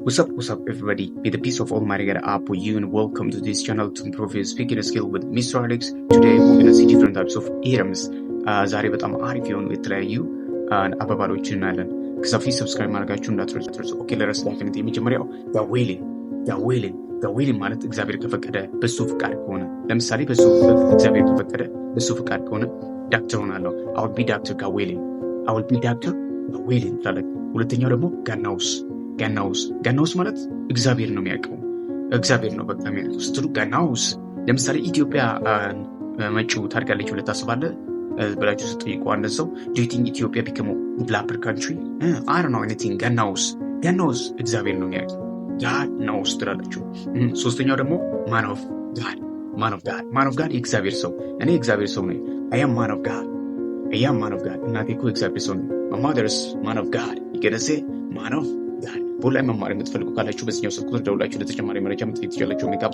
What's up, everybody? May the peace of Almighty God up with you, and welcome to this channel to improve your speaking skill with Mr. Alex. Today, we're gonna see different types of idioms. ዛሬ በጣም አሪፍ የሆኑ የተለያዩ አባባሎችን እናያለን። ከዛ ፊት ሰብስክራይብ ማድረጋችሁ እንዳትረሱ። ኦኬ፣ ለረስ ላይክነት የመጀመሪያው ዊሊንግ ማለት እግዚአብሔር ከፈቀደ በሱ ፍቃድ ከሆነ፣ ለምሳሌ በሱ እግዚአብሔር ከፈቀደ በሱ ፍቃድ ከሆነ ዳክተር ሆናለሁ። አውል ቢ ዳክተር ጋር ዊሊንግ ትላለህ። ሁለተኛው ደግሞ ጋናውስ ማለት እግዚአብሔር ነው የሚያውቀው። እግዚአብሔር ነው በቃ የሚያውቀው ስትሉ ጋናውስ። ለምሳሌ ኢትዮጵያ መጪው ታድጋለች ብለህ ታስባለህ ብላችሁ ስትጠይቁ አንድ ሰው ዱ ዩ ቲንክ ኢትዮጵያ ቢከም ዴቨሎፕድ ካንትሪ አይ ዶንት ኖ ኤኒቲንግ ጋናውስ እግዚአብሔር ነው የሚያውቀው። ጋድ ናውስ ትላላችሁ። ሶስተኛው ደግሞ ማን ኦፍ ጋድ የእግዚአብሔር ሰው። እኔ የእግዚአብሔር ሰው ነኝ። አይ አም ማን ኦፍ ጋድ። እናቴ እኮ የእግዚአብሔር ሰው ነኝ። ማይ ማዘርስ ማን ኦፍ ጋድ። ይገደሴ ማን ኦፍ ጋድ። በላይ መማር የምትፈልጉ ካላችሁ በዚህኛው ስልክ ቁጥር ደውላችሁ ለተጨማሪ መረጃ መጠየቅ ትችላላችሁ። ሜካፕ